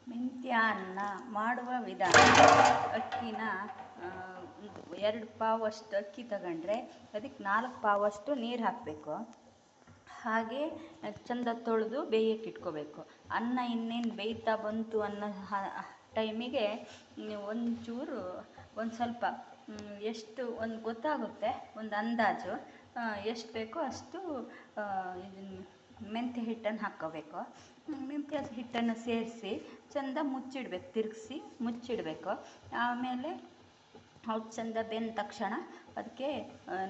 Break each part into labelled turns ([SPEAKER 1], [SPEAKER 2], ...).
[SPEAKER 1] ಮೆಂತ್ಯ ಅನ್ನ ಮಾಡುವ ವಿಧಾನ. ಅಕ್ಕಿನ 2 ಪಾವಷ್ಟು ಅಕ್ಕಿ ತಗೊಂಡ್ರೆ ಅದಕ್ಕೆ 4 ಪಾವಷ್ಟು ನೀರು ಹಾಕಬೇಕು. ಹಾಗೆ ಚಂದ ತೊಳೆದು ಬೇಯಕ್ಕೆ ಇಟ್ಕೋಬೇಕು. ಅನ್ನ ಇನ್ನೇನು ಬೇಯ್ತಾ ಬಂತು ಅನ್ನೋ ಟೈಮಿಗೆ ಒಂಚೂರು ಒಂದು ಸ್ವಲ್ಪ ಎಷ್ಟು ಒಂದು ಗೊತ್ತಾಗುತ್ತೆ, ಒಂದು ಅಂದಾಜು ಎಷ್ಟು ಬೇಕೋ ಅಷ್ಟು ಮೆಂತ್ಯ ಹಿಟ್ಟನ್ನು ಹಾಕ್ಕೋಬೇಕು. ಮೆಂತ್ಯ ಹಿಟ್ಟನ್ನು ಸೇರಿಸಿ ಚಂದ ಮುಚ್ಚಿಡ್ಬೇಕು, ತಿರುಗಿಸಿ ಮುಚ್ಚಿಡಬೇಕು. ಆಮೇಲೆ ಅವು ಚಂದ ಬೆಂದ ತಕ್ಷಣ ಅದಕ್ಕೆ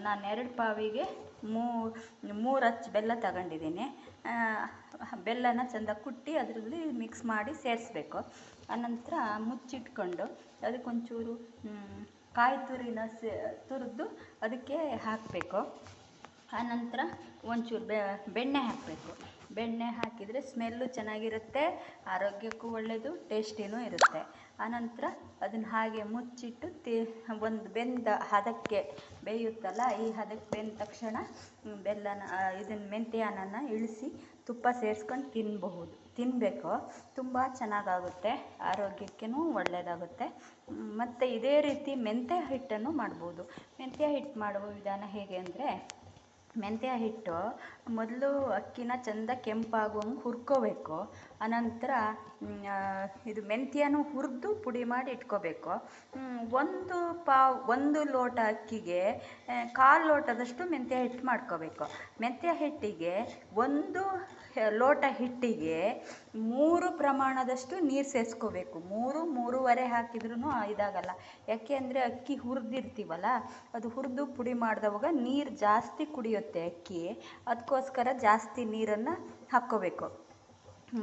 [SPEAKER 1] ನಾನು 2 ಪಾವಿಗೆ 3 ಅಚ್ಚು ಬೆಲ್ಲ ತಗೊಂಡಿದ್ದೀನಿ. ಬೆಲ್ಲನ ಚಂದ ಕುಟ್ಟಿ ಅದರಲ್ಲಿ ಮಿಕ್ಸ್ ಮಾಡಿ ಸೇರಿಸ್ಬೇಕು. ಆನಂತರ ಮುಚ್ಚಿಟ್ಕೊಂಡು ಅದಕ್ಕೊಂಚೂರು ಕಾಯಿ ತುರಿನ ತುರಿದು ಅದಕ್ಕೆ ಹಾಕಬೇಕು. ಆನಂತರ ಒಂಚೂರು ಬೆಣ್ಣೆ ಹಾಕಬೇಕು. ಬೆಣ್ಣೆ ಹಾಕಿದರೆ ಸ್ಮೆಲ್ಲು ಚೆನ್ನಾಗಿರುತ್ತೆ, ಆರೋಗ್ಯಕ್ಕೂ ಒಳ್ಳೆಯದು, ಟೇಸ್ಟಿನೂ ಇರುತ್ತೆ. ಆನಂತರ ಅದನ್ನು ಹಾಗೆ ಮುಚ್ಚಿಟ್ಟು ಒಂದು ಬೆಂದ ಹದಕ್ಕೆ ಬೇಯುತ್ತಲ್ಲ, ಈ ಹದಕ್ಕೆ ಬೆಂದ ತಕ್ಷಣ ಇದನ್ನು ಮೆಂತ್ಯ ಅನ್ನನ ಇಳಿಸಿ ತುಪ್ಪ ಸೇರಿಸ್ಕೊಂಡು ತಿನ್ನಬೇಕು. ತುಂಬ ಚೆನ್ನಾಗಾಗುತ್ತೆ, ಆರೋಗ್ಯಕ್ಕೂ ಒಳ್ಳೆಯದಾಗುತ್ತೆ. ಮತ್ತು ಇದೇ ರೀತಿ ಮೆಂತ್ಯ ಹಿಟ್ಟನ್ನು ಮಾಡ್ಬೋದು. ಮೆಂತ್ಯ ಹಿಟ್ಟು ಮಾಡುವ ವಿಧಾನ ಹೇಗೆ ಅಂದರೆ, ಮೆಂತ್ಯ ಹಿಟ್ಟು ಮೊದಲು ಅಕ್ಕಿನ ಚಂದ ಕೆಂಪಾಗುವಂಗೆ ಹುರ್ಕೋಬೇಕು. ಆನಂತರ ಇದು ಮೆಂತ್ಯನೂ ಹುರಿದು ಪುಡಿ ಮಾಡಿ ಇಟ್ಕೋಬೇಕು. 1 ಲೋಟ ಅಕ್ಕಿಗೆ 1/4 ಲೋಟದಷ್ಟು ಮೆಂತ್ಯ ಹಿಟ್ಟು ಮಾಡ್ಕೋಬೇಕು. ಮೆಂತ್ಯ ಹಿಟ್ಟಿಗೆ 1 ಲೋಟ ಹಿಟ್ಟಿಗೆ 3 ಪ್ರಮಾಣದಷ್ಟು ನೀರು ಸೇರಿಸ್ಕೋಬೇಕು. 3-3.5 ಹಾಕಿದ್ರೂ ಇದಾಗಲ್ಲ. ಯಾಕೆ ಅಂದರೆ ಅಕ್ಕಿ ಹುರಿದಿರ್ತೀವಲ್ಲ, ಅದು ಹುರಿದು ಪುಡಿ ಮಾಡಿದವಾಗ ನೀರು ಜಾಸ್ತಿ ಕುಡಿಯುತ್ತೆ ಅಕ್ಕಿ, ಅದಕ್ಕೋಸ್ಕರ ಜಾಸ್ತಿ ನೀರನ್ನು ಹಾಕ್ಕೋಬೇಕು.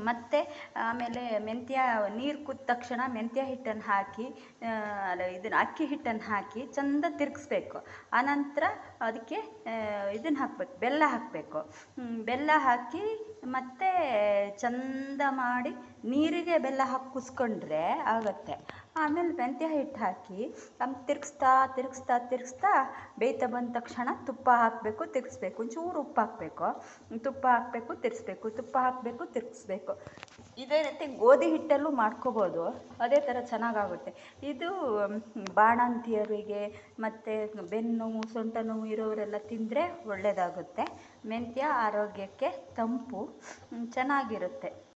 [SPEAKER 1] ಮತ್ತು ಆಮೇಲೆ ನೀರು ಕುದ್ದ ತಕ್ಷಣ ಮೆಂತ್ಯ ಹಿಟ್ಟನ್ನು ಹಾಕಿ ಅಕ್ಕಿ ಹಿಟ್ಟನ್ನು ಹಾಕಿ ಚಂದ ತಿರುಗಿಸ್ಬೇಕು. ಆನಂತರ ಅದಕ್ಕೆ ಬೆಲ್ಲ ಹಾಕಬೇಕು. ಬೆಲ್ಲ ಹಾಕಿ ಮತ್ತು ಚಂದ ಮಾಡಿ ನೀರಿಗೆ ಬೆಲ್ಲ ಹಾಕಿ ಕುಸ್ಕೊಂಡ್ರೆ ಆಗುತ್ತೆ. ಆಮೇಲೆ ಮೆಂತ್ಯ ಹಿಟ್ಟು ಹಾಕಿ ತಿರುಗಿಸ್ತಾ ಬೇಯ್ತಾ ಬಂದ ತಕ್ಷಣ ತುಪ್ಪ ಹಾಕಬೇಕು, ತಿರುಗಿಸ್ಬೇಕು. ಒಂಚೂರು ಉಪ್ಪು ಹಾಕಬೇಕು, ತುಪ್ಪ ಹಾಕಬೇಕು, ತಿರ್ಗಿಸ್ಬೇಕು, ತುಪ್ಪ ಹಾಕಬೇಕು, ತಿರುಗಿಸ್ಬೇಕು. ಇದೇ ರೀತಿ ಗೋಧಿ ಹಿಟ್ಟಲ್ಲೂ ಮಾಡ್ಕೋಬೋದು, ಅದೇ ಥರ ಚೆನ್ನಾಗಾಗುತ್ತೆ. ಇದು ಬಾಣಂತಿಯರಿಗೆ ಮತ್ತು ಬೆನ್ನು ಸೊಂಟ ನೋವು ಇರೋರೆಲ್ಲ ತಿಂದರೆ ಒಳ್ಳೆಯದಾಗುತ್ತೆ. ಮೆಂತ್ಯ ಆರೋಗ್ಯಕ್ಕೆ ತಂಪು, ಚೆನ್ನಾಗಿರುತ್ತೆ.